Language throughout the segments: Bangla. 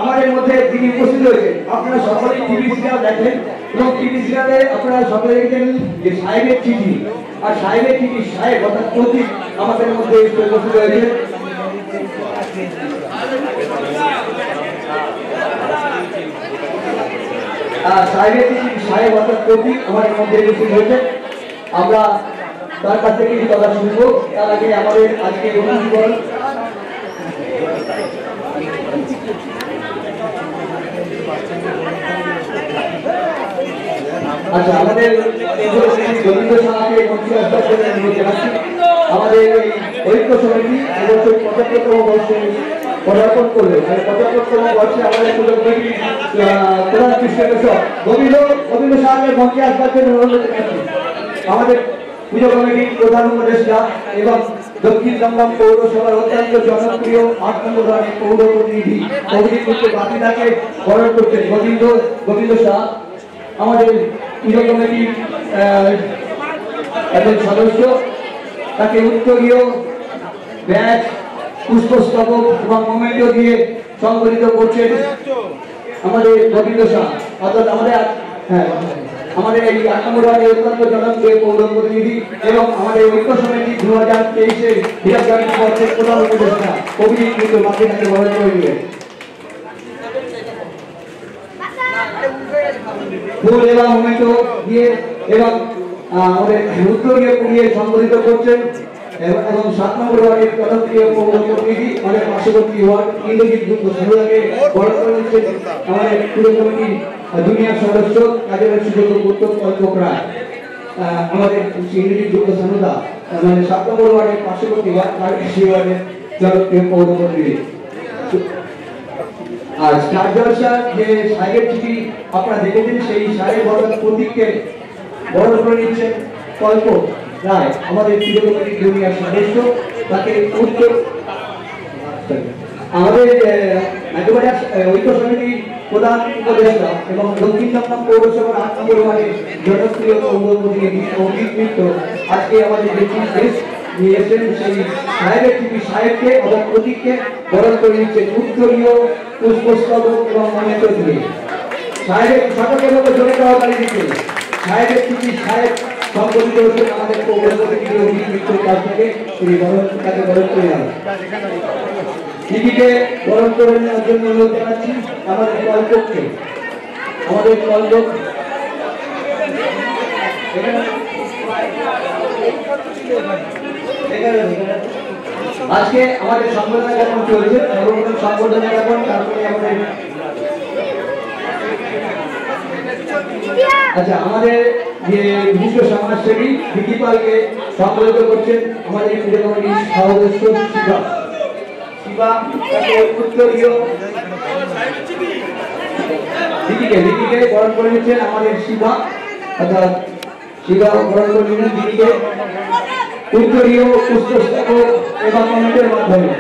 আমাদের মধ্যে যিনি উপস্থিত হয়েছে আপনারা সকলেই টিভি সিরিয়াল দেখেন এবং টিভি সিরিয়ালে আপনারা সকলে দেখেন যে সাহেবের চিঠি আর সাহেবের চিঠি সাহেব অর্থাৎ প্রতীক আমাদের মধ্যে উপস্থিত হয়েছে। সাহেবের চিঠি সাহেব অর্থাৎ প্রতীক আমাদের মধ্যে উপস্থিত হয়েছে। আমরা তার কাছ থেকে কিছু কথা শুনবো। তার আগে আমাদের আজকে অনুষ্ঠান আচ্ছা আমাদের গোবিন্দ সাহাকে মন্ত্রী আসবার জন্য অনুরোধ জানাচ্ছি। আমাদের এই ঐক্য সমিতি এবছর ৭৫তম বর্ষে পদার্পণ করলে ৭৫তম বর্ষে আমাদের প্রধান কৃষ্ণকেশব গোবিন্দ সাহাকে মন্ত্রী আসবার জন্য অনুরোধ জানাচ্ছি। আমাদের পুজো কমিটির প্রধান উপদেষ্টা এবং দক্ষিণ দমদম পৌরসভার অত্যন্ত জনপ্রিয় ৮ নম্বর ওয়ার্ডের পৌর প্রতিনিধি বাপিদাকে বরণ করছেন গোবিন্দ শাহ। আমাদের পুজো কমিটির একজন সদস্য তাকে উত্তরীয় ব্যাচ পুষ্পস্তবক এবং মোমেন্টো দিয়ে সংগঠিত করছেন আমাদের গোবিন্দ শাহ। অর্থাৎ আমাদের এই ৮ নম্বর ওয়ার্ডের অত্যন্ত জনপ্রিয় পৌর প্রতিনিধি এবং আমাদের ঐক্য সমিতি 2023-এর বিরাটগাড়ি পর্ষদের প্রধান উপদেষ্টা অভিজিৎ বাপিদাকে বরণ করে নিয়ে ফুল এবং মোমেন্টো দিয়ে এবং আমাদের উত্তরীয় দিয়ে সংগঠিত করছেন এবং ৭ নম্বর ওয়ার্ডের জনপ্রিয় পৌর প্রতিনিধি আমাদের পার্শ্ববর্তী ওয়ার্ড ইন্দ্রজিৎ সানুদাকে বরণ করে নিচ্ছেন আমাদের পুরো কমিটির জুনিয়র সদস্য কাজের সুযোগ্য উত্তর রায়। আমাদের ইন্দ্রজিৎ সানুদা মানে ৭ নম্বর ওয়ার্ডের পার্শ্ববর্তী ওয়ার্ড সেই ওয়ার্ডের জনপ্রিয় পৌর প্রতিনিধি। আর স্টার জলসা যে সাহেবের চিঠি আপনারা দেখেছেন সেই সাহেব বরণ প্রতীককে বরণ করে নিচ্ছেন কল্প রায় আমাদের পুজো কমিটির জুনিয়র সদস্য। তাকে উত্তর আমাদের ঐক্য সমিতির প্রধান উপদেষ্টা এবং দক্ষিণ দমদম পৌরসভার ৮ নম্বর ওয়ার্ডের জনপ্রিয় পৌর প্রতিনিধি অভিজিৎ মিত্র আজকে আমাদের যে চিফ গেস্ট নিয়ে এসেছেন সেই সাহেবের টিভি সাহেবকে অর্থাৎ প্রতীককে বরণ করে নিচ্ছেন উত্তরীয় পুষ্পস্তবক এবং মনোনীত দিয়ে সাহেবের সকলের মতো জোরে দেওয়া দাঁড়িয়ে দিচ্ছেন সাহেবের টিভি সাহেব সম্পর্কিত হচ্ছেন আমাদের মিত্রের কাছ থেকে তিনি তাকে বরণ করে নেন টিভিকে বরণ করে নেওয়ার জন্য অনুরোধ জানাচ্ছি আমাদের কলপক্ষে আমাদের কলপক আজকে আমাদের সংবর্ধনা জ্ঞাপন চলছে সর্বপ্রথম সংবর্ধনা জ্ঞাপন তারপরে আমাদের আচ্ছা আমাদের যে বিশিষ্ট সমাজসেবী ভিকি পালকে সম্বোধিত করছেন আমাদের পুজো কমিটির সদস্য শিবা তাকে উত্তরীয় ভিকিকে বরণ করে নিচ্ছেন আমাদের শিবা অর্থাৎ শিবা বরণ করে নিলেন ভিকিকে উত্তরীয় পুষ্পস্তবক এবং মনোনীতের মাধ্যমে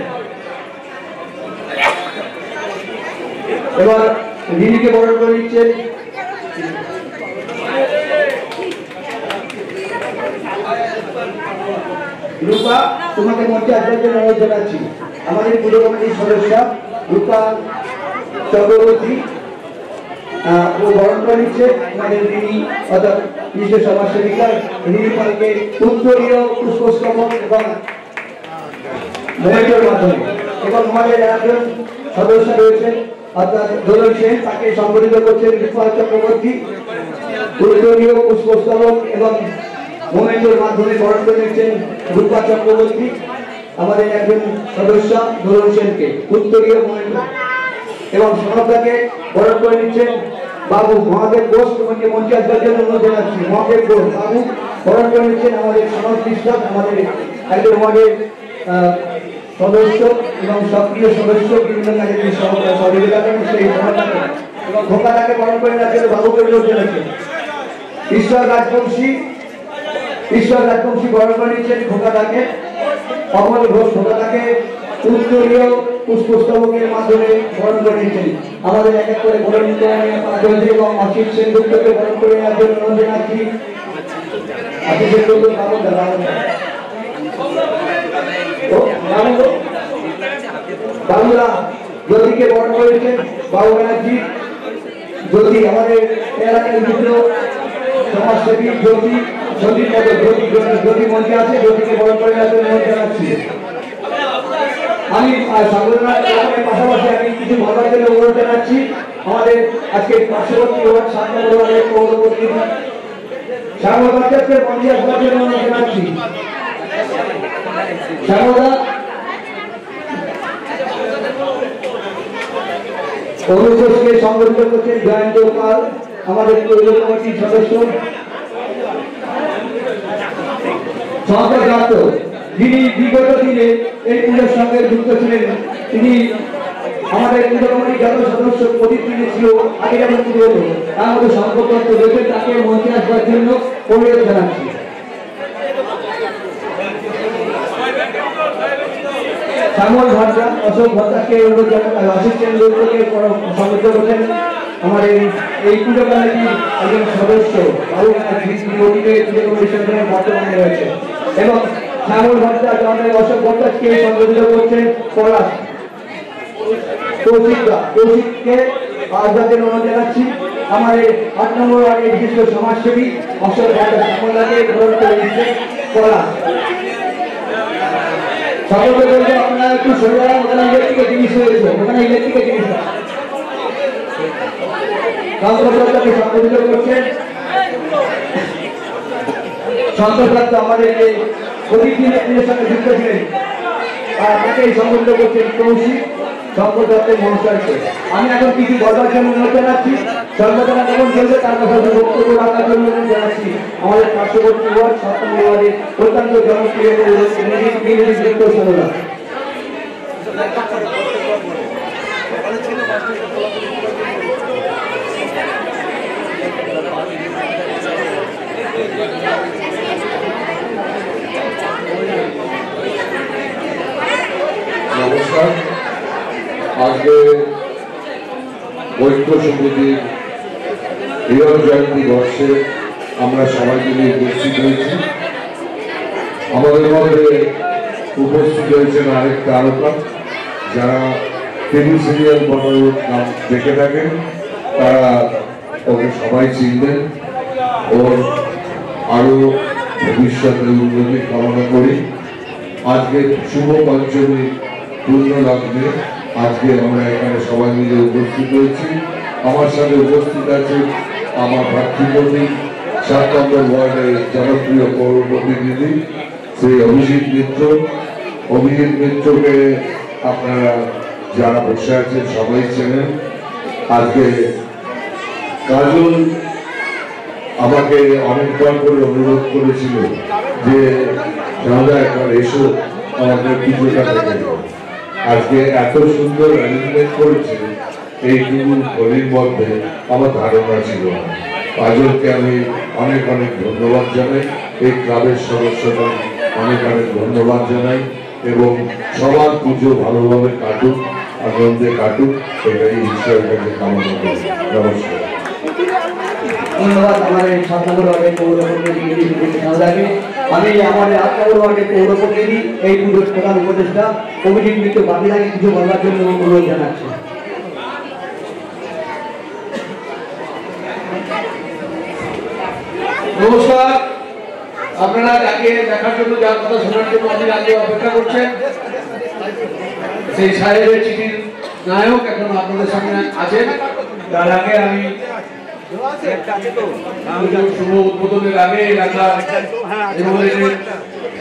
এবার ভিকিকে বরণ করে নিচ্ছেন রূপা তোমাকে মঞ্চে আসবার জন্য অনুরোধ জানাচ্ছি আমাদের পুজো কমিটির সদস্য রূপা চক্রবর্তী ও বরণ করে নিচ্ছে আমাদের তিনি অর্থাৎ বিশেষ সমাজসেবিকা রিনি পালকে উত্তরীয় পুষ্পস্তবক এবং মনোনীতের মাধ্যমে এবং আমাদের একজন সদস্য রয়েছেন অর্থাৎ দোলন সেন তাকে সম্বোধিত করছেন রূপা চক্রবর্তী উত্তরীয় পুষ্পস্তবক এবং মনোনীতের মাধ্যমে বরণ করে নিচ্ছেন রূপা চক্রবর্তী আমাদের একজন সদস্য দোলন সেনকে উত্তরীয় মনোনীত এবং সনদাকে বরণ করে নিচ্ছেন বাবু মহাদেব ঘোষ তোমাকে মঞ্চে আসবার জন্য অনুরোধ জানাচ্ছি মহাদেব ঘোষ বাবু বরণ করে নিচ্ছেন আমাদের সমাজ বিশ্বাস আমাদের একজন ওয়ার্ডের সদস্য এবং সক্রিয় সদস্য বিভিন্ন কাজে তিনি সহযোগিতা করেন সেই সনদাকে এবং খোকাটাকে বরণ করে নেওয়ার জন্য বাবুকে অনুরোধ জানাচ্ছেন ঈশ্বর রাজবংশী বরণ করে নিচ্ছেন খোকাটাকে অমল ঘোষ খোকাটাকে উত্তরীয় পুষ্পস্তবকের মাধ্যমে বরণ করে নিচ্ছেন আমাদের এক এক করে বরণ চলছে এবং অসিত সেনগুপ্তকে বরণ করে নেওয়ার জন্য অনুরোধ জানাচ্ছি অসিত সেনগুপ্ত বাবুরা জ্যোতিকে বরণ করেছেন বাবু ব্যানার্জি জ্যোতি আমাদের এলাকার বিভিন্ন সমাজসেবী জ্যোতি জ্যোতি মঞ্চে আছে জ্যোতিকে বরণ করে নেওয়ার জন্য অনুরোধ জানাচ্ছি আমি সংবর্ধনার পাশাপাশি আমি কিছু বলার জন্য অনুরোধ জানাচ্ছি আমাদের আজকে পার্শ্ববর্তী ওয়ার্ড 7 নম্বর ওয়ার্ডের পৌর প্রতিনিধি শ্যামল ভট্টাচার্যকে মঞ্চে আসবার জন্য অনুরোধ জানাচ্ছি শ্যামলদা অনুঘোষকে সংগঠিত করছেন জয়ন্ত পাল আমাদের পৌর কমিটির সদস্য শঙ্কর দত্ত যিনি বিগত দিনে এই পুজোর সঙ্গে যুক্ত ছিলেন তিনি আমাদের পুজো কমিটির যত সদস্য প্রতিনিধি ছিল আগে যেমন পুজো হতো তার মধ্যে শঙ্কর দত্ত রয়েছে তাকে মঞ্চে আসবার জন্য অনুরোধ জানাচ্ছি শ্যামল ভট্টা অশোক ভট্টাকে অনুরোধ জানাচ্ছি অসিত সেনগুপ্তকে সম্বোধিত করছেন আমাদের এই পুজো কমিটির একজন সদস্য বাবু ব্যানার্জি পুজো কমিটির সঙ্গে বর্তমানে রয়েছে এবং শ্যামল ভট্টা আমাদের অশোক ভট্টাকে সম্বোধিত করছেন পলাশ কৌশিককে আসবার জন্য অনুরোধ জানাচ্ছি আমাদের 8 নম্বর ওয়ার্ডের বিশিষ্ট সমাজসেবী অশোক ভট্টা শ্যামলাকে গ্রহণ করে দিচ্ছে পলাশ সকলকে বলবো আপনারা একটু সরে যান ওখানে ইলেকট্রিকের জিনিস রয়েছে ওখানে ইলেকট্রিকের জিনিস শঙ্করদত্তকে সম্বোধিত করছেন শঙ্করদত্ত আমাদের যে প্রতিদিনের সঙ্গে যুক্ত ছিলেন তাকে সম্বোধিত করছেন কৌশিক শঙ্করদত্তের মহাশয়কে আমি এখন কিছু বলার জন্য অনুরোধ জানাচ্ছি সংবর্ধনা যখন চলবে তার পাশাপাশি বক্তব্য রাখার জন্য অনুরোধ জানাচ্ছি আমাদের পার্শ্ববর্তী ওয়ার্ড 7 নম্বর ওয়ার্ডের অত্যন্ত জনপ্রিয় সদস্য নমস্কার আজকে ঐক্য সমিতির হীরক জয়ন্তী বর্ষে আমরা সবাই মিলে উপস্থিত হয়েছি আমাদের মধ্যে উপস্থিত হয়েছেন আরেক তারকা, যারা টিভি সিরিয়াল বড় নাম দেখে থাকেন, তারা ওকে সবাই চিনবেন। ওর আরো ভবিষ্যতে উন্নতি কামনা করি। আজকে শুভ পঞ্চমী পূর্ণ লগ্নে আজকে আমরা এখানে সবাই মিলে উপস্থিত হয়েছি। আমার সাথে উপস্থিত আছে আমার ভাতৃপতি 7 নম্বর ওয়ার্ডের জনপ্রিয় পৌর প্রতিনিধি শ্রী অভিজিৎ মিত্র। অভিজিৎ মিত্রকে আপনারা যারা বসে আছেন সবাই চেনেন। আজকে কাজল আমাকে অনেকবার করে অনুরোধ করেছিল যে দাদা একবার এসো আমাদের পুজোটা থেকে। আজকে এত সুন্দর অ্যারেঞ্জমেন্ট করেছে এইটুকু গলির মধ্যে আমার ধারণা ছিল না। কাজলকে আমি অনেক অনেক ধন্যবাদ জানাই, এই ক্লাবের সদস্যদের অনেক অনেক ধন্যবাদ জানাই এবং সবার পুজো ভালোভাবে কাটুক, আনন্দে কাটুক, এটাই ঈশ্বরের কাছে কামনা করি। নমস্কার। ধন্যবাদ আমাদের 7 নম্বর ওয়ার্ডের পৌর প্রতিনিধি দাদাকে। আমি আমাদের 8 নম্বর ওয়ার্ডের পৌর প্রতিনিধি এই পুজোর প্রধান উপদেষ্টা অভিজিৎ মিত্র বাকিটাকে কিছু বলার জন্য অনুরোধ জানাচ্ছি। নমস্কার। আপনারা যাকে দেখার জন্য, যার কথা শোনার জন্য অনেক আগে অপেক্ষা করছেন, সেই সাহেবের চিঠির নায়ক এখন আপনাদের সামনে আছেন। তার আগে আমি শুভ উদ্বোধনের আগে এলাকার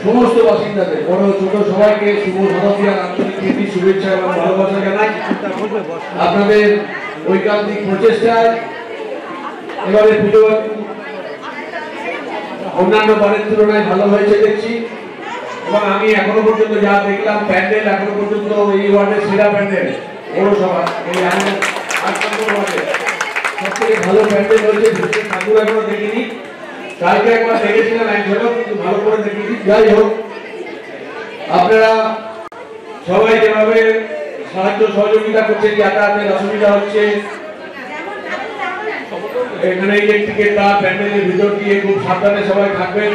সমস্ত বাসিন্দাদের বড় ছোট সবাইকে শুভ শতাব্দীর আন্তরিক প্রীতি, শুভেচ্ছা এবং ভালোবাসা জানাই। আপনাদের ঐকান্তিক প্রচেষ্টায় এবারে পুজো অন্যান্য বারের তুলনায় ভালো হয়েছে দেখছি এবং আমি এখনো পর্যন্ত যা দেখলাম প্যান্ডেল এখনো পর্যন্ত এই ওয়ার্ডের সেরা প্যান্ডেল পৌরসভা, এই আমাদের 8 নম্বর ওয়ার্ডে সবথেকে ভালো প্যান্ডেল হয়েছে। ভিতরে ঠাকুর এখনো দেখিনি, কালকে একবার দেখেছিলাম এক ঝলক, কিন্তু ভালো করে দেখিনি। যাই হোক, আপনারা সবাই যেভাবে সাহায্য সহযোগিতা করছেন, যাতায়াতের অসুবিধা হচ্ছে, এখানে ইলেকট্রিকের তার প্যান্ডেলের ভিতর দিয়ে খুব সাবধানে সবাই থাকবেন।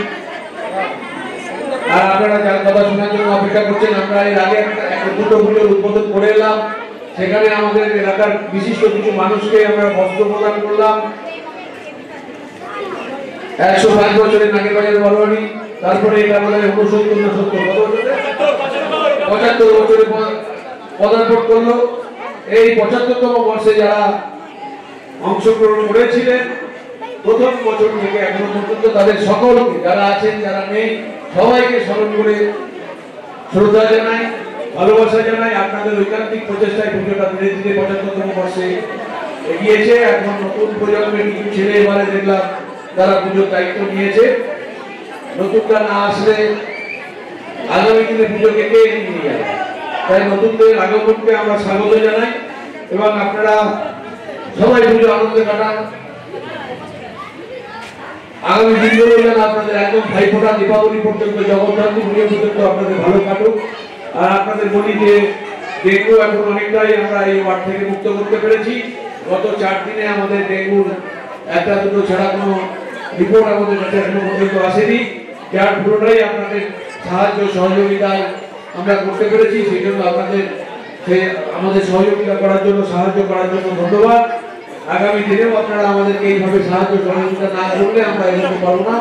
আর আপনারা যার কথা শোনার জন্য অপেক্ষা করছেন, আমরা এর আগে একটা দুটো পুজোর উদ্বোধন করে এলাম। সেখানে আমাদের এলাকার বিশিষ্ট কিছু মানুষকে আমরা বস্ত্র প্রদান করলাম। 105 বছরের নাগেরবাজার বারোয়ারি, তারপরে এটা বলে 69 না 70 75 বছরে পদার্পণ করলো। এই 75তম বর্ষে যারা অংশগ্রহণ করেছিলেন প্রথম বছর থেকে এখনো পর্যন্ত, তাদের সকলকে, যারা আছেন যারা নেই, সবাইকে স্মরণ করে শ্রদ্ধা জানাই, ভালোবাসা জানাই। আপনাদের ঐকান্তিক প্রচেষ্টায় পুজোটা ধীরে ধীরে 75তম বর্ষে এগিয়েছে। এখন নতুন প্রজন্মের কিছু ছেলে এবারে দেখলাম তারা পুজোর দায়িত্ব নিয়েছে। নতুনটা না আসলে আগামী দিনে পুজোকে কে নিয়ে যাবে, তাই নতুনদের আগমনকে আমরা স্বাগত জানাই এবং আপনারা সবাই পুজো আনন্দে কাটান। আগামী দিনগুলো যেন আপনাদের একদম ভাইফোঁটা দীপাবলি পর্যন্ত, জগদ্ধাত্রী পুজো পর্যন্ত আপনাদের ভালো কাটুক। আর আপনাদের বলি যে ডেঙ্গু এখন অনেকটাই আমরা এই ওয়ার্ড থেকে মুক্ত করতে পেরেছি। গত 4 দিনে আমাদের ডেঙ্গুর একটা দুটো ছাড়া কোনো রিপোর্ট আমাদের কাছে এখনো পর্যন্ত আসেনি, যার পুরোটাই আপনাদের সাহায্য সহযোগিতায় আমরা করতে পেরেছি। সেই জন্য আপনাদের আমাদের সহযোগিতা করার জন্য, সাহায্য করার জন্য ধন্যবাদ। আগামী দিনেও আপনারা আমাদেরকে এইভাবে সাহায্য সহযোগিতা না করলে আমরা এগোতে পারবো না।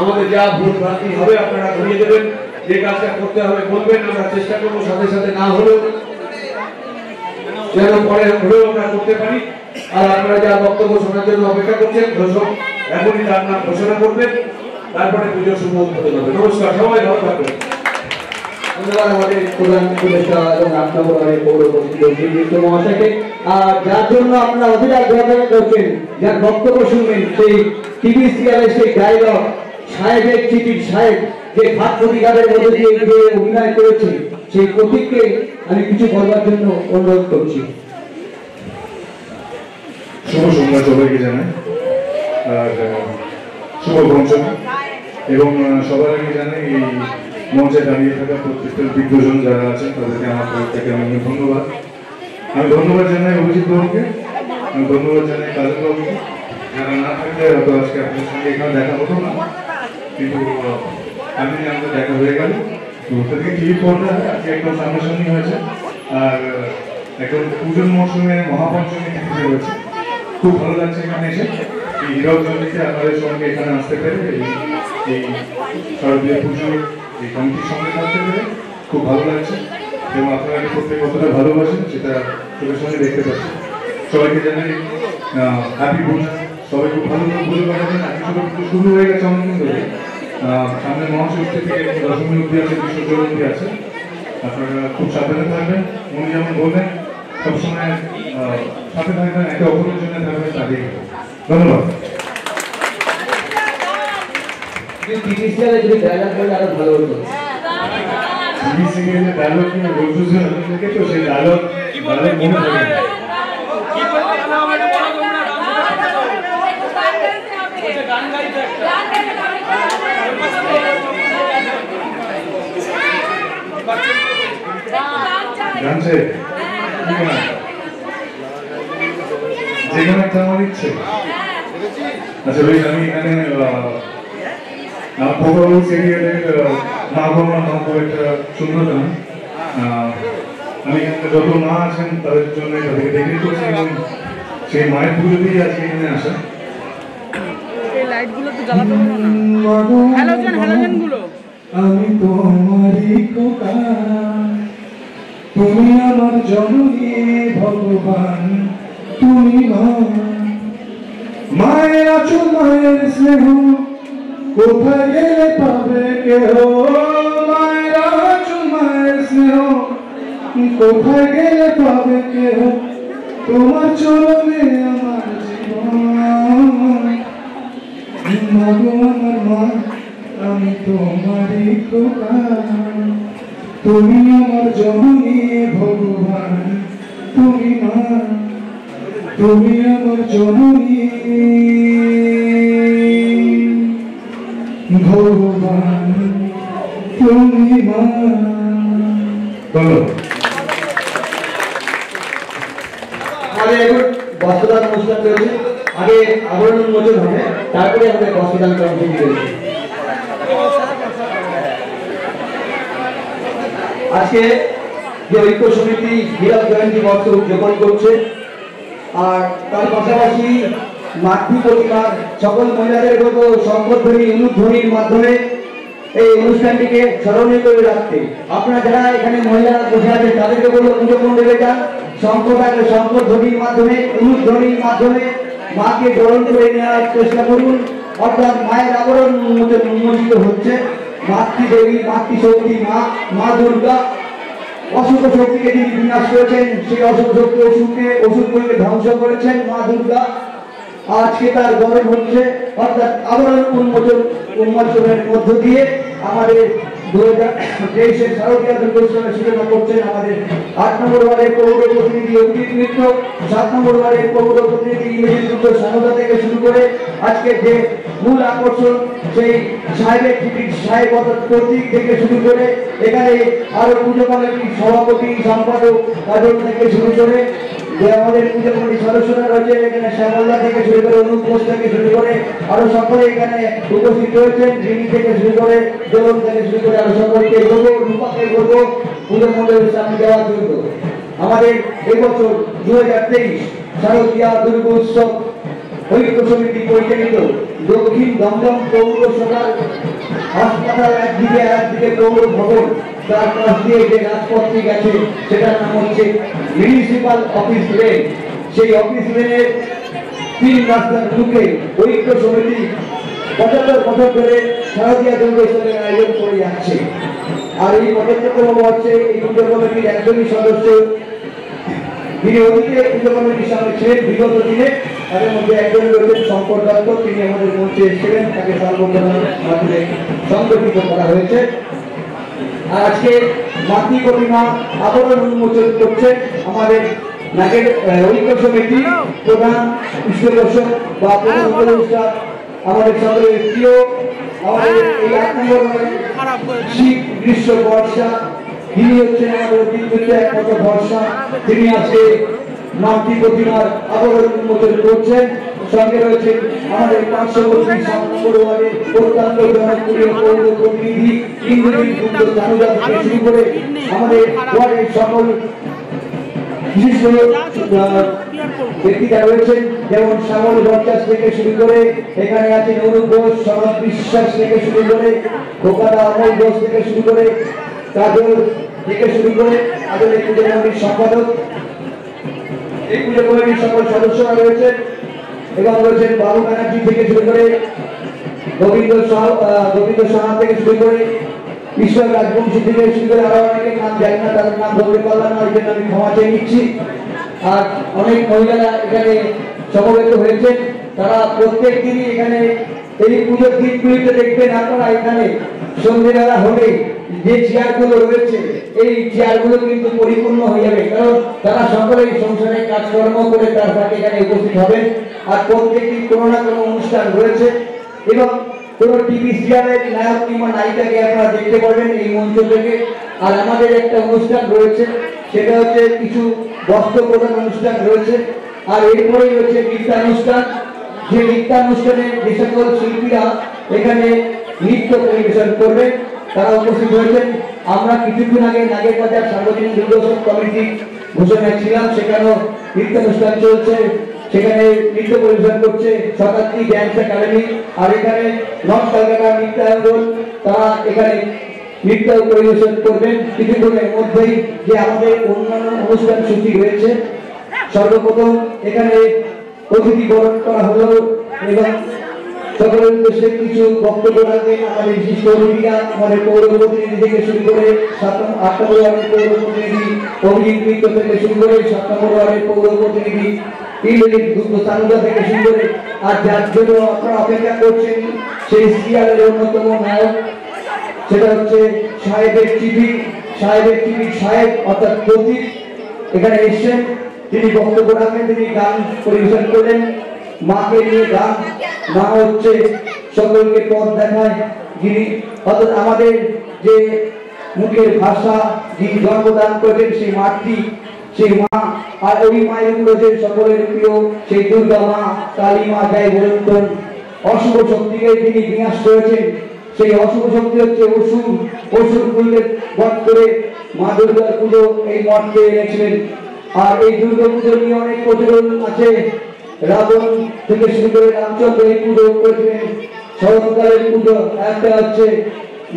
আমাদের যা ভুল ভ্রান্তি হবে আপনারা ধরিয়ে দেবেন, যে কাজটা করতে হবে বলবেন, আমরা চেষ্টা করবো সাথে সাথে না হলেও যেন পরে হলেও আমরা করতে পারি। আর আপনারা যা বক্তব্য শোনার জন্য অপেক্ষা করছেন, ঘোষক এখনই তার নাম ঘোষণা করবেন, তারপরে পুজো শুভ উদ্বোধন হবে। নমস্কার, সবাই ভালো থাকবেন। ধন্যবাদ আমাদের প্রধান উপদেষ্টা এবং 8 নম্বর ওয়ার্ডের পৌর প্রতিনিধি মহাশয়কে। আর যার জন্য আপনারা অধিকার অপেক্ষা করছেন, যার বক্তব্য শুনবেন, সেই টিভি সিরিয়ালের সেই ডায়লগ সাহেবের চিঠির সাহেব যে ভাত প্রতিকারের মধ্যে দিয়ে যে অভিনয় করেছে, সেই প্রতীককে আমি কিছু বলবার জন্য অনুরোধ করছি। শুভ সন্ধ্যা সবাইকে জানাই, আর শুভ পঞ্চমী। এবং সবার আগে জানাই এই মঞ্চে দাঁড়িয়ে থাকা প্রত্যেকটা দিগ্গজন যারা আছেন তাদেরকে আমার তরফ থেকে আমি ধন্যবাদ। আমি ধন্যবাদ জানাই অভিজিৎ বাবুকে, আমি ধন্যবাদ জানাই কাজল বাবুকে। যারা না থাকলে হয়তো আজকে আপনার সঙ্গে এখানে দেখা হতো না, কিন্তু আমি আমাদের দেখা হয়ে গেল। তো ওটা থেকে ক্লিপ করতে হবে, আজকে একদম সামনাসামনি হয়েছে। আর এখন পুজোর মৌসুমে মহাপঞ্চমী তিথি রয়েছে, খুব ভালো লাগছে এখানে এসে এই হীরক জয়ন্তীতে আপনাদের সঙ্গে এখানে আসতে পেরে, এই শারদীয় পুজো এই কমিটির সঙ্গে থাকতে পেরে খুব ভালো লাগছে। এবং আপনারা প্রত্যেক কতটা ভালোবাসেন সেটা চোখের সঙ্গে দেখতে পাচ্ছি। সবাইকে জানাই হ্যাপি পুজো, সবাই খুব ভালো করে পুজো কাটাবেন। আজকে শুরু হয়ে গেছে অনেকদিন ধরে, সামনে মহাষষ্ঠী থেকে দশমী অব্দি আছে, বিসর্জন অব্দি আছে। আপনারা খুব সাবধানে থাকবেন, উনি যেমন বললেন সবসময় সাথে থাকবেন, একে অপরের জন্য থাকবেন, তাদের ধন্যবাদ। টিভি সিরিয়ালে যদি ডায়লগ বলে আরো ভালো হতো। টিভি সিরিয়ালে ডায়লগ নিয়ে রোজ থেকে তো সেই ডায়লগ মনে থাকে। জানছে যেখানে একটা আমার ইচ্ছে। আচ্ছা বেশ, আমি এখানে প্রভাবল সিরিয়ালের মা বাবা মা একটা সুন্দর গান। আমি এখানে যত মা আছেন তাদের জন্য তাদেরকে দেখে করছি এবং সেই মায়ের পুজোতেই আজকে এখানে আসা। আমি তোমারই খোকা, তুমি আমার জননী ভগবান, তুমি মায়ের আছো, মায়ের স্নেহ কোথায় গেলে পাবে কেহ। মায়ের আছো, মায়ের স্নেহ কোথায় গেলে পাবে কেহ। তোমার চরণে আমার জীবন, মাগো আমার মা, আমি তোমারই খোকা, তুমি আমার জননী ভগবান, তুমি মা, তুমি আমার জননী ভগবান, তুমি মা। আগে এখন বস্ত্রদান অনুষ্ঠান চলছে, আগে আবরণ উন্মোচন হবে, তারপরে আমাদের বস্ত্রদান কর্মসূচি চলছে। আজকে যে ঐক্য সমিতি হীরক জয়ন্তী বর্ষ উদযাপন করছে, আর তার পাশাপাশি মাতৃ প্রতিমার সকল মহিলাদের বলবো সংবর্ধনী অনুধ্বনির মাধ্যমে এই অনুষ্ঠানটিকে স্মরণীয় করে রাখতে। আপনারা যারা এখানে মহিলারা বসে আছেন তাদেরকে বলবো পুজো মণ্ডপে যান, সংবর্ধনীর মাধ্যমে অনুধ্বনির মাধ্যমে মাকে গ্রহণ করে নেওয়ার চেষ্টা করুন। অর্থাৎ মায়ের আবরণ উন্মোচিত হচ্ছে। মাতৃদেবী, মাতৃশক্তি মা, মা দুর্গা অশুভ শক্তিকে তিনি বিনাশ করেছেন, সেই অশুভ শক্তি ওষুধগুলিকে ধ্বংস করেছেন মা দুর্গা। আজকে তার গরম হচ্ছে, অর্থাৎ আবরণ উন্মোচনের মধ্য দিয়ে আমাদের 2023 শারদীয় দুর্গোৎসবের সূচনা করছেন আমাদের 8 নম্বর ওয়ার্ডের পৌর প্রতিনিধি অভিজিৎ মিত্র, 7 নম্বর ওয়ার্ডের পৌর প্রতিনিধি ইমেজিৎ মিত্র সানন্দা থেকে শুরু করে আজকে যে মূল আকর্ষণ সেই সাহেবের টিকিট সাহেব প্রতীক থেকে শুরু করে এখানে আরো পুজো কমিটির সভাপতি সম্পাদক কাজল থেকে শুরু করে যে আমাদের পুজো কমিটির সদস্যরা রয়েছে, এখানে শ্যামলদা থেকে শুরু করে অনুপ ঘোষ থেকে শুরু করে আরো সকলে এখানে উপস্থিত রয়েছেন, রিনি থেকে শুরু করে জলন থেকে শুরু করে আরো সকলকে বলবো, রূপাকে বলবো পুজো মণ্ডপের সামনে যাওয়ার জন্য। আমাদের এবছর 2023 শারদীয়া দুর্গোৎসব ঐক্য সমিতি পরিচালিত দক্ষিণ দমদম পৌরসভার হাসপাতাল একদিকে পৌর ভবন, তার পাশ দিয়ে যে রাজপথটি গেছে সেটার নাম হচ্ছে মিউনিসিপাল অফিস লেন। সেই অফিস লেনের 3 রাস্তার মুখে ঐক্য সমিতি 75 বছর ধরে শারদীয়া দুর্গোৎসবের আয়োজন করে যাচ্ছে। আর এই 75তম বর্ষে এই পুজো কমিটির একজনই সদস্য তিনি অতীতে পুজো কমিটির সামনে ছিলেন বিগত দিনে, তাদের মধ্যে একজন রয়েছেন শঙ্কর দত্ত, তিনি আমাদের মঞ্চে এসেছিলেন, তাকে সর্বপ্রথম মাধ্যমে সংগঠিত করা হয়েছে। আর আজকে মাতৃ প্রতিমা আবরণ উন্মোচন করছে আমাদের নাগের ঐক্য সমিতি প্রধান পৃষ্ঠপোষক বা প্রধান উপদেষ্টা আমাদের সকলের প্রিয়, আমাদের এই 8 নম্বর শীত গ্রীষ্ম বর্ষা, তিনি হচ্ছেন আমাদের অতিরিক্ত একমাত্র ভরসা। তিনি আজকে মাতৃ প্রতিমার আবরণ উন্মোচন করছেন সঙ্গে রয়েছে আমাদের পার্শ্ববর্তী 7 নম্বর ওয়ার্ডের অত্যন্ত জনপ্রিয় পৌর প্রতিনিধি ইন্দ্রজিৎ গুপ্ত চানুদা থেকে শুরু করে আমাদের ওয়ার্ডের সকল বিশিষ্ট ব্যক্তিরা রয়েছেন, যেমন শ্যামল ভট্টাচ থেকে শুরু করে এখানে আছেন অনুপ ঘোষ, শরৎ বিশ্বাস থেকে শুরু করে গোপালা অমল ঘোষ থেকে শুরু করে কাজল থেকে শুরু করে আমাদের পুজো কমিটির সম্পাদক, এই পুজো কমিটির সকল সদস্যরা রয়েছেন এবং রয়েছেন বাবু ব্যানার্জি থেকে শুরু করে গোবিন্দ সাহা থেকে শুরু করে ঈশ্বর রাজবংশী থেকে শুরু করে আরো অনেকের নাম জানি না, তাদের নাম বলতে পারলাম না, ওই জন্য আমি ক্ষমা চেয়ে নিচ্ছি। আর অনেক মহিলারা এখানে সমবেত হয়েছেন, তারা প্রত্যেক দিনই এখানে এই পুজোর দিনগুলিতে দেখবেন আপনারা এখানে সন্ধ্যেবেলা হলে যে চেয়ারগুলো রয়েছে এই চেয়ারগুলো কিন্তু পরিপূর্ণ হয়ে যাবে, কারণ তারা সকলেই সংসারে কাজকর্ম করে তার ফাঁকে এখানে উপস্থিত হবেন। আর প্রত্যেকদিন কোনো না কোনো অনুষ্ঠান রয়েছে এবং কোনো টিভি সিরিয়ালের নায়ক কিংবা নায়িকাকে আপনারা দেখতে পারবেন এই মঞ্চ থেকে। আর আমাদের একটা অনুষ্ঠান রয়েছে, সেটা হচ্ছে কিছু বস্ত্র প্রদান অনুষ্ঠান রয়েছে, আর এরপরেই রয়েছে নৃত্যানুষ্ঠান। যে নৃত্যানুষ্ঠানে যে সকল শিল্পীরা এখানে নৃত্য পরিবেশন করবেন তারা উপস্থিত হয়েছেন। আমরা কিছুক্ষণ আগে নাগেরবাজার সার্বজনীন দুর্গোৎসব কমিটি ঘোষণায় ছিলাম, সেখানেও নৃত্যানুষ্ঠান চলছে, সেখানে নৃত্য পরিবেশন করছে শতাব্দী ড্যান্স একাডেমি। আর এখানে নর্থ কলকাতা নৃত্যাঙ্গন তারা এখানে নৃত্য পরিবেশন করবেন কিছুক্ষণের মধ্যেই। যে আমাদের অন্যান্য অনুষ্ঠান সূচি রয়েছে, সর্বপ্রথম এখানে অতিথি বরণ করা হলো এবং সকলের উদ্দেশ্যে কিছু বক্তব্য রাখবেন আমাদের বিশিষ্ট অতিথিরা, আমাদের পৌর প্রতিনিধি থেকে শুরু করে 8 নম্বর ওয়ার্ডের পৌর প্রতিনিধি অভিজিৎ মিত্র থেকে শুরু করে 7 নম্বর ওয়ার্ডের পৌর প্রতিনিধি ইন্দ্রজিৎ গুপ্ত চানুদা থেকে শুরু করে। আর যার জন্য আপনারা অপেক্ষা করছেন সেই সিরিয়ালের অন্যতম নায়ক, সেটা হচ্ছে সাহেবের চিঠি সাহেব অর্থাৎ প্রতীক এখানে এসেছেন। তিনি বক্তব্য রাখেন, তিনি গান পরিবেশন করলেন, মাকে নিয়ে গান। মা হচ্ছে সকলকে পথ দেখায়, যিনি অর্থাৎ আমাদের যে মুখের ভাষা, যিনি জন্মদান করেছেন সেই মাতৃ, সেই মা। আর ওই মায়ের রয়েছেন সকলের প্রিয় সেই দুর্গা মা, কালী মা, যাই বলুন, অশুভ শক্তিকে তিনি বিনাশ করেছেন। সেই অশুভ শক্তি হচ্ছে অসুরগুলোকে বধ করে মা দুর্গার পুজো এই মঠকে এনেছিলেন। আর এই দুর্গা পুজো নিয়ে অনেক প্রচলন আছে, রাবণ থেকে শুরু করে রামচন্দ্র এই পুজো করেছিলেন। শরৎকালের পুজো একটা হচ্ছে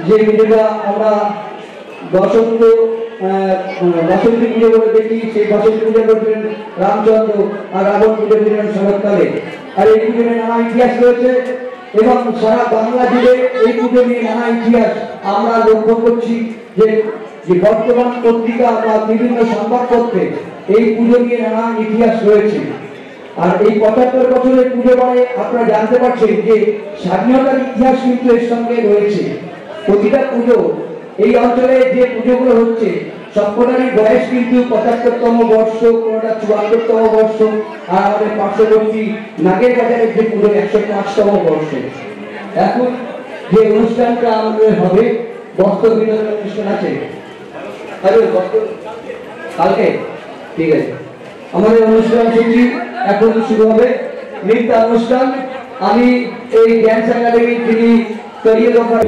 যে পুজোটা আমরা বসন্তী পুজো করে দেখি, সেই বসন্তী পুজো করেছিলেন রামচন্দ্র, আর রাবণ পুজো করেছিলেন শরৎকালে। আর এই পুজো নিয়ে নানা ইতিহাস রয়েছে এবং সারা বাংলা জুড়ে এই পুজো নিয়ে নানা ইতিহাস আমরা লক্ষ্য করছি। যে বর্তমান পত্রিকা বা বিভিন্ন সংবাদপত্রে এই পুজো নিয়ে নানা ইতিহাস রয়েছে। আর এই 75 বছরের পুজো মানে আপনারা জানতে পারছেন যে স্বাধীনতার ইতিহাস কিন্তু এর সঙ্গে রয়েছে। প্রতিটা পুজো এই অঞ্চলে যে পুজোগুলো হচ্ছে সবকটারই বয়স কিন্তু 75তম বর্ষ, কোনটা 74তম বর্ষ। আর আমাদের পার্শ্ববর্তী নাগেরবাজারের যে পুজো 105তম বর্ষ। এখন যে অনুষ্ঠানটা আমাদের হবে বস্ত্র বিতরণ অনুষ্ঠান আছে, কালকে ঠিক আছে আমাদের অনুষ্ঠান সূচি এখন শুরু হবে নৃত্য অনুষ্ঠান। আমি এই ড্যান্স একাডেমির যিনি কোরিওগ্রাফার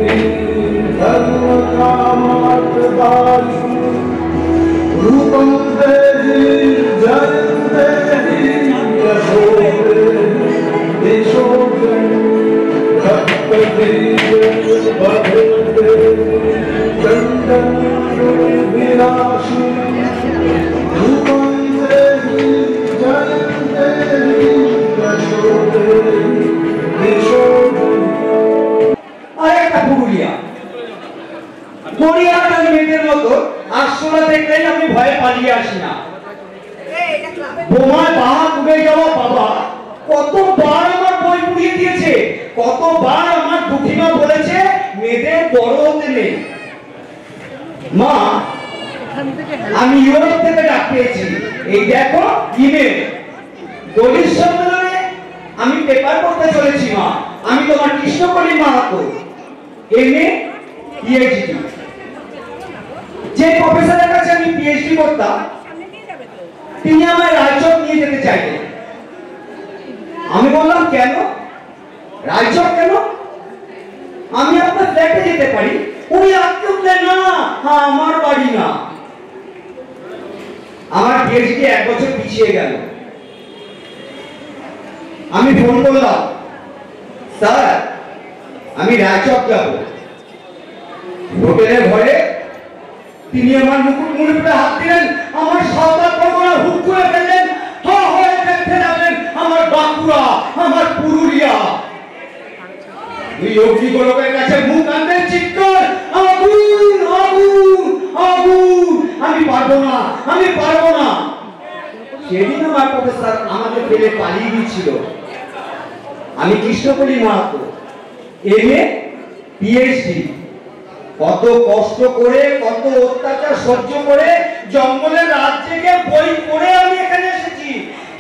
মেয়েদের মতো আশ্রয় দেখলেই আমি ভয়ে পালিয়ে আসি না। বোমায় বাহা ডুবে যাওয়া বাবা কতবার আমার বই পুড়িয়ে দিয়েছে, কতবার আমার দুঃখীমা বলেছে মেয়েদের বড় হতে নেই। মা আমি ইউরোপ থেকে ডাক পেয়েছি, এই দেখো ইমেল। দলিল সম্মেলনে আমি পেপার পড়তে চলেছি মা। আমি তোমার কৃষ্ণকলি মাহাতো, এমএ পিএইচডি। যে প্রফেসরের কাছে আমি পিএইচডি করতাম তিনি আমায় রাজ্য নিয়ে যেতে চাইলেন। আমি বললাম কেন, রায়চক কেন? আমি আপনার ফ্ল্যাটে যেতে পারি। উনি আটকে উঠলেন, না আমার বাড়ি না। আমার পিএইচডি 1 বছর পিছিয়ে গেল। আমি ফোন করলাম, স্যার আমি রায়চক যাব। হোটেলের ঘরে তিনি আমার মুকুট মুড়িতে হাত দিলেন, আমার সাঁওতাল পরগনা হুক করে ফেললেন, হয়ে দেখতে লাগলেন আমার বাঁকুড়া, আমার পুরুলিয়া। ওই অগ্নিগোলকের কাছে মুখ আনতেন, চিৎকার, আগুন আগুন আগুন, আমি পারবো না, আমি পারবো না। সেদিন আমার প্রফেসর আমাকে ফেলে পালিয়ে গিয়েছিল। আমি কৃষ্ণকলি মাহাতো, এমএ পিএইচডি, কত কষ্ট করে, কত অত্যাচার সহ্য করে, জঙ্গলের রাত জেগে বই পড়ে আমি এখানে এসেছি।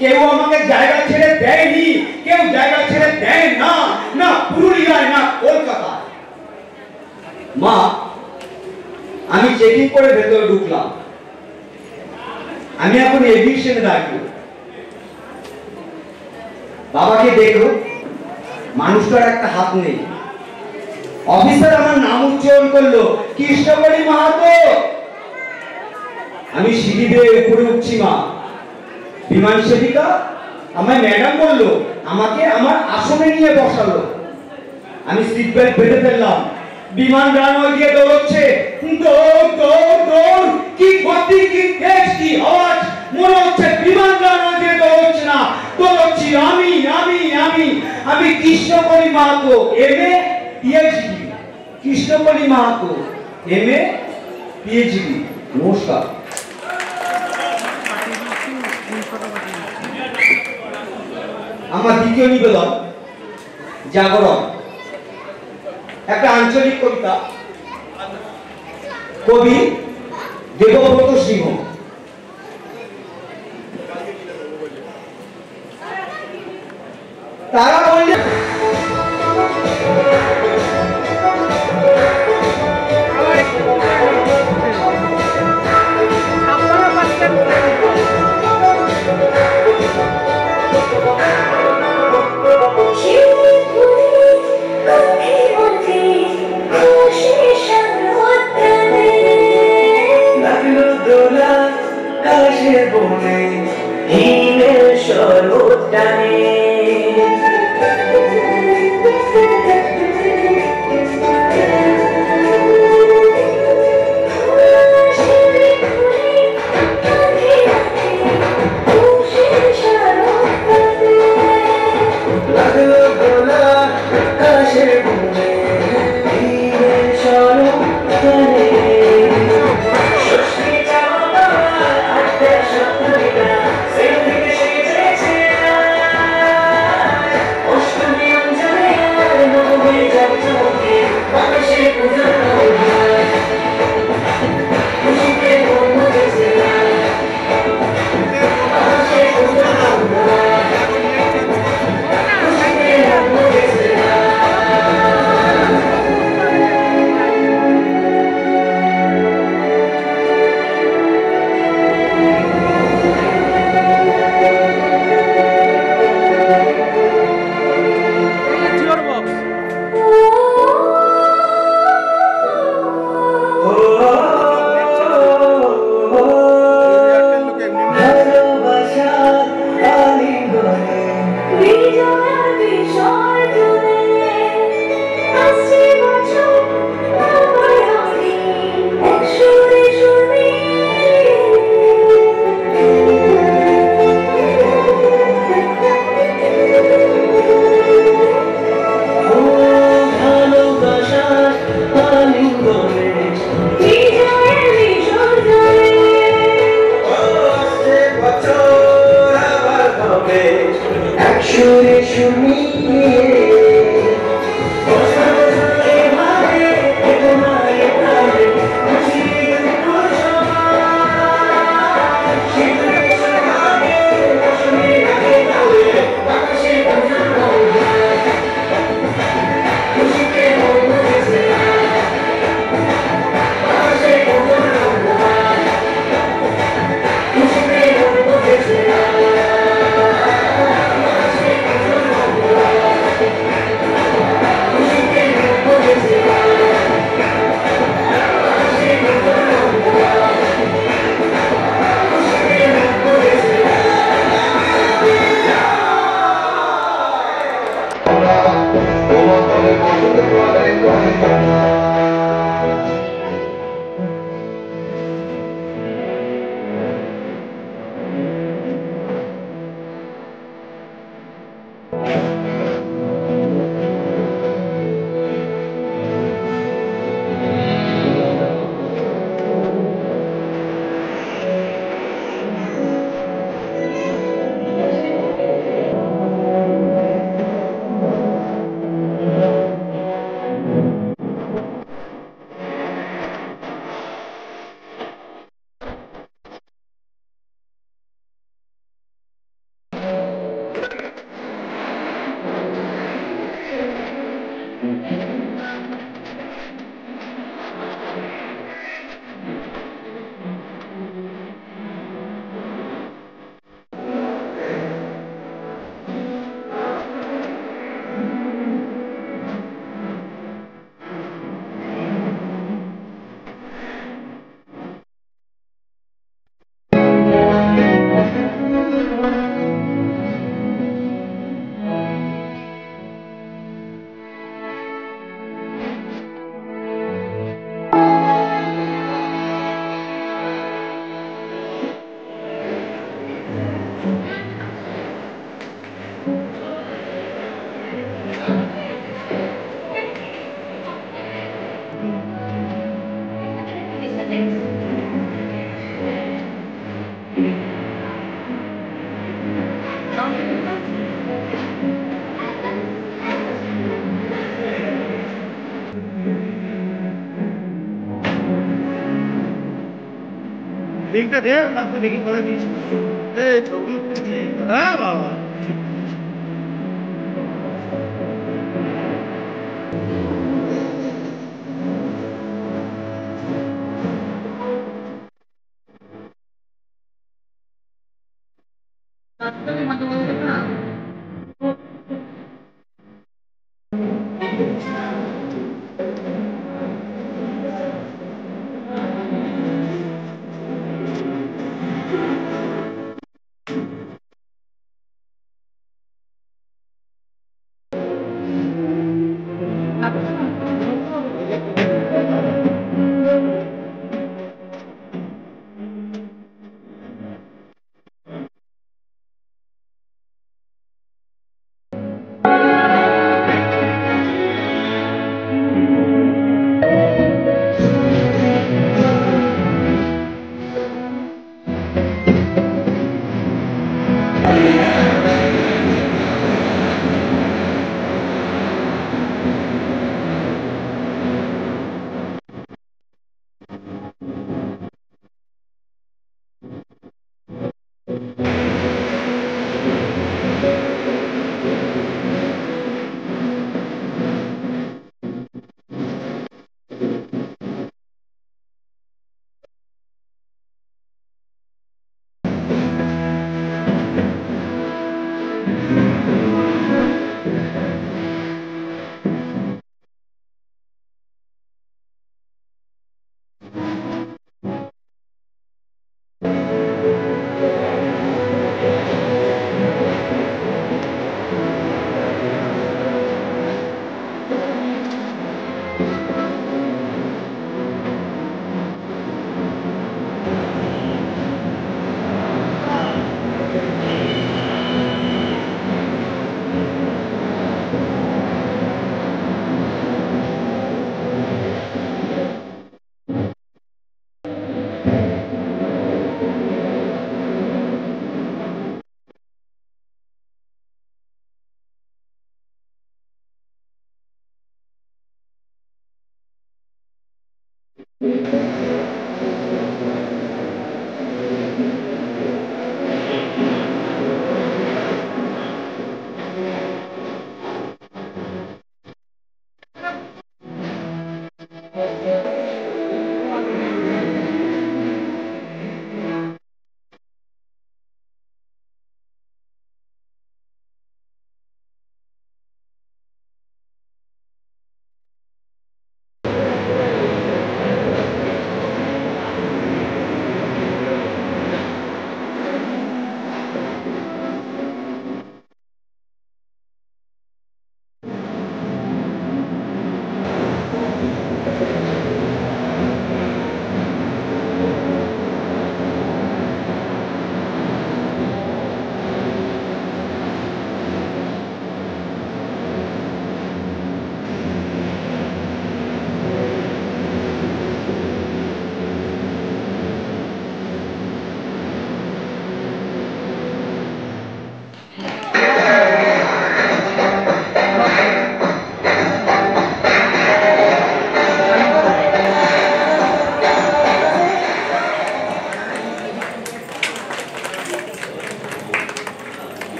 কেউ আমাকে জায়গা ছেড়ে দেয়নি, কেউ জায়গা ছেড়ে দেয় না, না পুরুলিয়ায়, না কলকাতা। মা, আমি চেকিং করে ভেতরে ঢুকলাম। আমি এখন এভিকশনে দাঁড়িয়ে। বাবাকে দেখো, মানুষটার একটা হাত নেই। অফিসার আমার নাম উচ্চারণ করলো, কৃষ্ণকলি মাহাতো। আমি সিঁড়ি বেয়ে উপরে উঠছি। মা, বিমান সেবিকা আমায় ম্যাডাম বললো, আমাকে আমার আসনে নিয়ে বসালো। আমি সিট বেল্ট বেঁধে ফেললাম। বিমান রানওয়ে দিয়ে দৌড়চ্ছে, দৌড় দৌড় দৌড়, কি গতি, কি তেজ, কি আওয়াজ! মনে হচ্ছে বিমান রানওয়ে দিয়ে দৌড়চ্ছে না, দৌড়চ্ছি আমি আমি আমি আমি Krishnakali Mahato, MA PhD. Krishnakali Mahato, MA PhD. নমস্কার। আমার দ্বিতীয় নিবেদন জাগরণ, একটা আঞ্চলিক কবিতা, কবি দেবব্রত সিংহ। তারা বললেন, লিঙ্কটা দে না তো দেখি করে দিস হ্যাঁ বাবা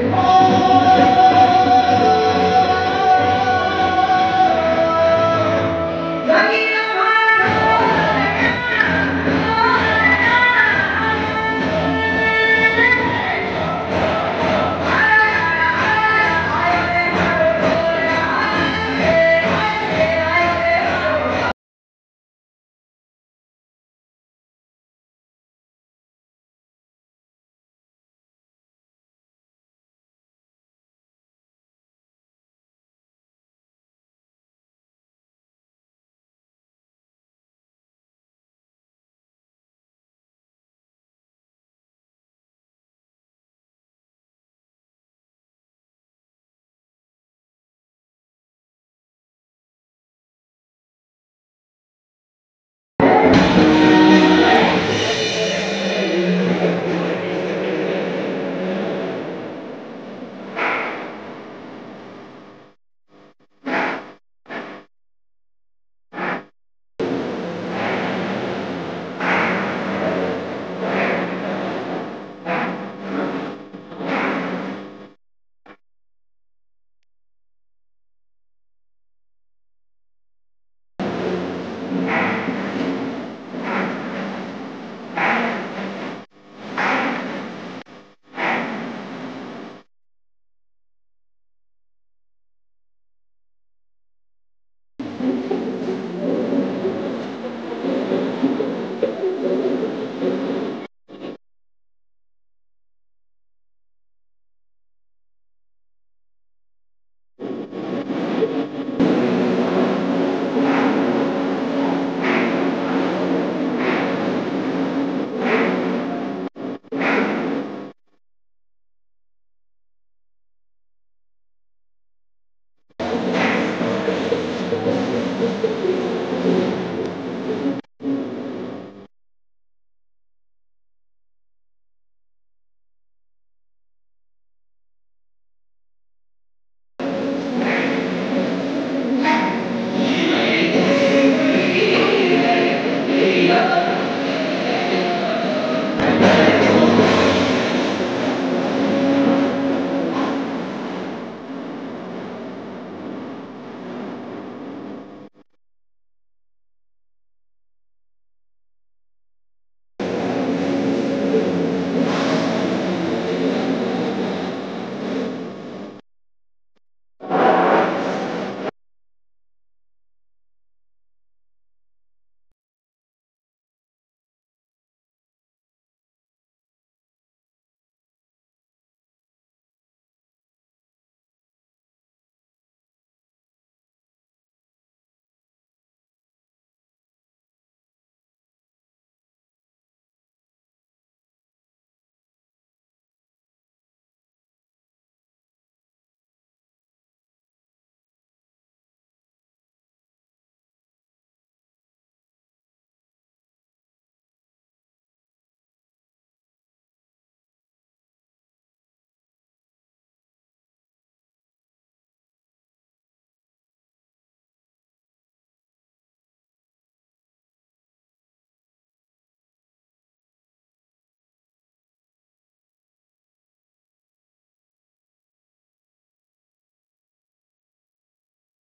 Oh!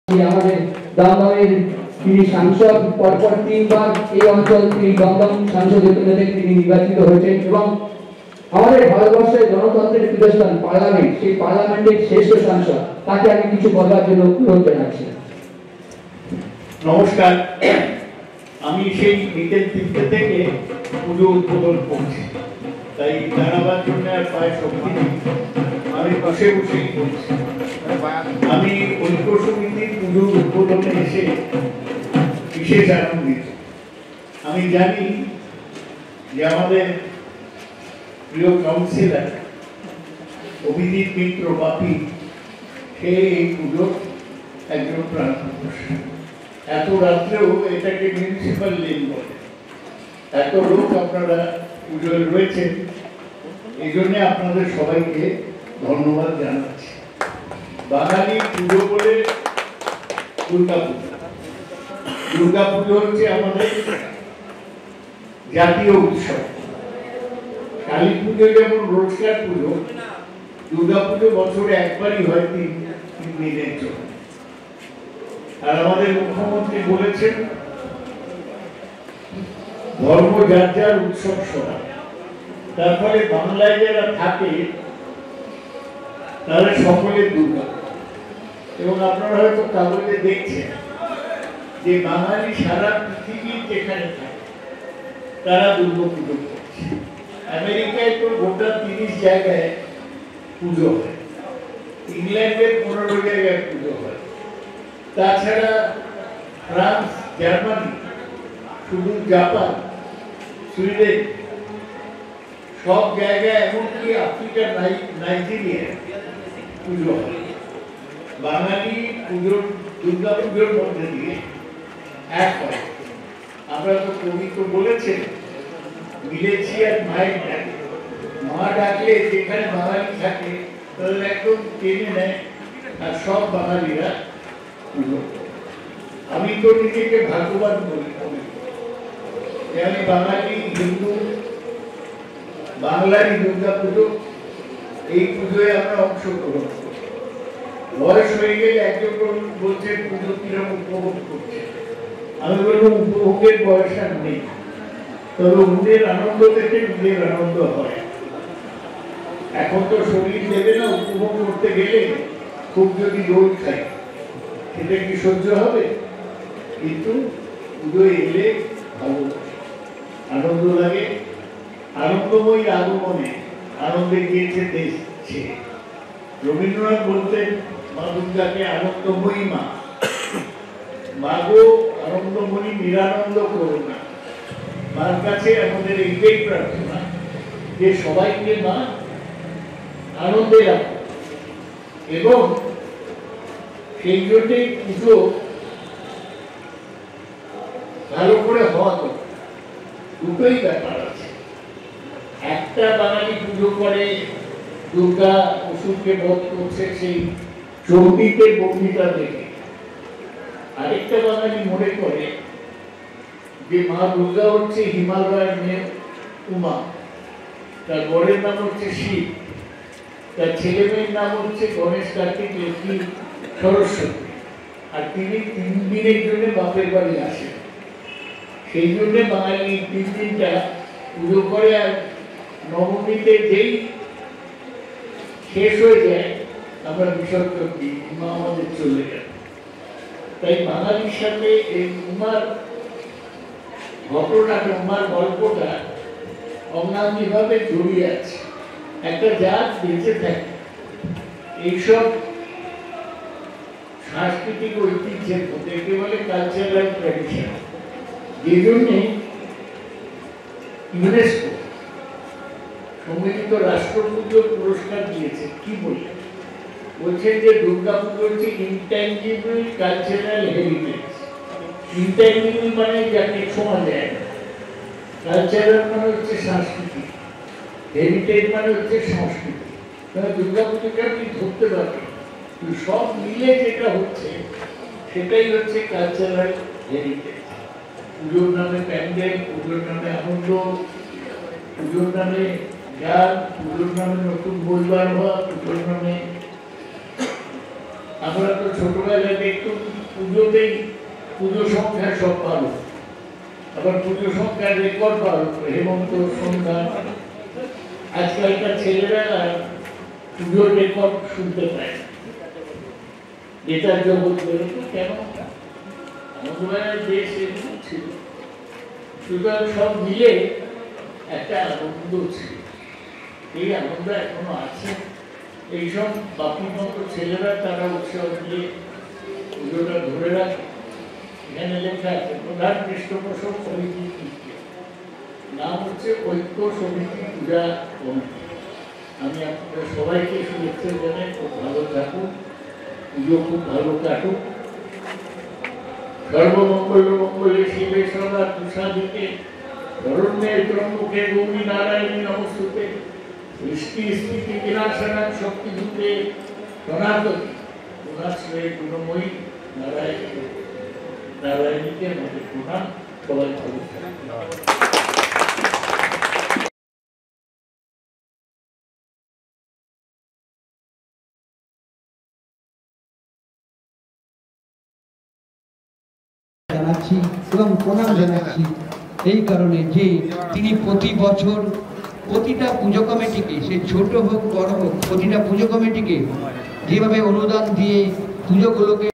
আমাদের দমদমের তিনি সাংসদ, পরপর 3 বার এই অঞ্চল তিনি দমদম সাংসদের থেকে তিনি নির্বাচিত হয়েছেন এবং আমাদের ভারতবর্ষের গণতন্ত্রের পীঠস্থান পার্লামেন্ট, সেই পার্লামেন্টের শ্রেষ্ঠ সাংসদ, তাকে আমি কিছু বলার জন্য অনুরোধ জানাচ্ছি। নমস্কার, আমি সেই বিকেল 3টে থেকে পুজো উদ্বোধন করছি, তাই জানাবার জন্য আর প্রায় শক্তি নেই, আমি বসে বসেই করছি। আমি ঐক্য সমিতির পুজো উদ্বোধনে এসে বিশেষ আনন্দিত। আমি জানি যে আমাদের প্রিয় কাউন্সিলর অভিজিৎ মিত্র বাপি, সে এই পুজোর একজন প্রাণ পুরুষ। এত রাত্রেও এটাকে মিউনিসিপাল লেন বলে, এত লোক আপনারা পুজোয় রয়েছেন, এই জন্য আপনাদের সবাইকে ধন্যবাদ জানাচ্ছি। বাঙালি পুজো বলে দুর্গা পুজো, দুর্গা পুজো হচ্ছে আমাদের জাতীয় উৎসব। কালী পুজো যেমন রোজকার পুজো, দুর্গা পুজো বছরে একবারই হয় 3 দিনের জন্য। আর আমাদের মুখ্যমন্ত্রী বলেছেন ধর্ম যার যার উৎসব সবার। তার ফলে বাংলায় যারা থাকে তারা সকলে দুর্গা। এবং আপনারা হয়তো কাগজে দেখছেন যে বাঙালি সারা পৃথিবীর যেখানে থাকে তারা দুর্গা পুজো করছে। আমেরিকায় তো গোটা 30 জায়গায় পুজো হয়, ইংল্যান্ডে 15 জায়গায় পুজো হয়, তাছাড়া ফ্রান্স, জার্মানি, শুধু জাপান, সুইডেন, সব জায়গায়, এমনকি আফ্রিকার নাইজেরিয়া পুজো হয়। বাঙালি পুজোর, দুর্গা পুজোর মধ্যে দিয়ে এক হয়। আমরা তো কবি তো বলেছেন মিলেছি আর মায়ের ডাকে, মা ডাকলে যেখানে বাঙালি থাকে তাহলে একদম টেনে নেয় আর সব বাঙালিরা পুজো করে। আমি তো নিজেকে ভাগ্যবান বলি, আমি বাঙালি হিন্দু, বাংলারই দুর্গা পুজো, এই পুজোয় আমরা অংশগ্রহণ করি। বয়স হয়ে গেলে একজন বলছে পুজো কিরকম উপভোগ করছে, আমি বলবো উপভোগের বয়স আর নেই, তবে উনের আনন্দ থেকে নিজের আনন্দ হয়। এখন তো শরীর দেবে না, উপভোগ করতে গেলে খুব যদি রোল খাই সেটা কি সহ্য হবে? কিন্তু পুজো এলে ভালো আনন্দ লাগে। আনন্দময়ী আগমনে আনন্দে গিয়েছে দেশ ছেড়ে। রবীন্দ্রনাথ বলতেন মা দুর্গাকে আনন্দময়ী মা, মাগো আনন্দময়ী নিরানন্দ করো না। মার কাছে আমাদের এইটাই প্রার্থনা যে সবাইকে মা আনন্দে রাখো, এবং সেই জন্যই পুজো ভালো করে হওয়া দরকার। দুটোই ব্যাপার আছে, একটা বাঙালি পুজো করে দুর্গা অসুরকে বধ করছে সেই চণ্ডীকে বন্দিতা দেখে, আরেকটা বাঙালি মনে করে যে মা দুর্গা হচ্ছে হিমালয়ের মেয়ে উমা, তার বরের নাম হচ্ছে শিব, তার ছেলে মেয়ের নাম হচ্ছে গণেশ, কার্তিক, লক্ষ্মী, সরস্বতী, আর তিনি 3 দিনের জন্য বাপের বাড়ি আসেন। সেই জন্য বাঙালি 3 দিনটা পুজো করে, আর নবমীতে যেই শেষ হয়ে যায় আমরা বিসর্জন দিই, মা আমাদের চলে যায়। তাই বাঙালির সাথে এই উমার ঘটনাটা, উমার গল্পটা অঙ্গাঙ্গিভাবে জড়িয়ে আছে। একটা জাত বেঁচে থাকে এইসব সাংস্কৃতিক ঐতিহ্যের মধ্যে, একে বলে কালচারাল ট্র্যাডিশন। যে জন্যে ইউনেস্কো সম্মিলিত রাষ্ট্রপুজোর পুরস্কার দিয়েছে। কি বলছে? বলছেন যে দুর্গা পুজো হচ্ছে ইনট্যাঞ্জিবল কালচারাল হেরিটেজ। ইনট্যাঞ্জিবল মানে যাকে ছোঁয়া যায় না, কালচারাল মানে হচ্ছে সংস্কৃতি, হেরিটেজ মানে হচ্ছে সংস্কৃতি। তাহলে দুর্গা পুজোকে আপনি ধরতে পারবেন, সব মিলে যেটা হচ্ছে সেটাই হচ্ছে কালচারাল হেরিটেজ। পুজোর নামে প্যান্ডেল, পুজোর নামে আনন্দ, পুজোর নামে গান, পুজোর নামে নতুন বই বার হওয়া, পুজোর নামে আমরা তো ছোটবেলায় দেখতাম পুজোতেই পুজো সংখ্যা সব ভালো, আবার পুজো সংখ্যার রেকর্ড ভালো, হেমন্ত সন্ধ্যা। আজকালকার ছেলেরা পুজোর রেকর্ড শুনতে পায় না, নেতার জগৎ বেরোতো কেন? আমাদের দেশ এরকম ছিল, সুতরাং সব মিলে একটা আনন্দ ছিল। এই আনন্দ এখনো আছে। এইসব বাপির মতো ছেলেরা তারা উৎসব নিয়ে পুজোটা ধরে রাখে। এখানে লেখা আছে প্রধান পৃষ্ঠপোষক সমিতি, নাম হচ্ছে ঐক্য সমিতি পূজা কমিটি। আমি আপনাদের সবাইকে শুভেচ্ছা জানাই, খুব ভালো থাকুন, পুজো খুব ভালো কাটুক। সর্বমঙ্গল মঙ্গলে শিবে সদা তুষাদিতে ধরণ্যের ব্রহ্মকে গৌরী নারায়ণী নমস্তুতে সৃষ্টি স্থিতি বিনাশনাথ শক্তিভূতে সনাতনী গুণাশ্রয়ে গুণময়ী নারায়ণীকে আমাদের প্রণাম। সবাই ভালো থাকবে। জানাচ্ছি এবং প্রণাম জানাচ্ছি এই কারণে যে তিনি প্রতি বছর প্রতিটা পুজো কমিটিকে, সে ছোট হোক বড় হোক, প্রতিটা পুজো কমিটিকে যেভাবে অনুদান দিয়ে পুজোগুলোকে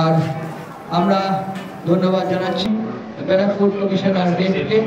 আর আমরা ধন্যবাদ জানাচ্ছি ব্যারাকপুর কমিশনার রেডকে।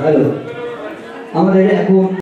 ভালো আমাদের এখন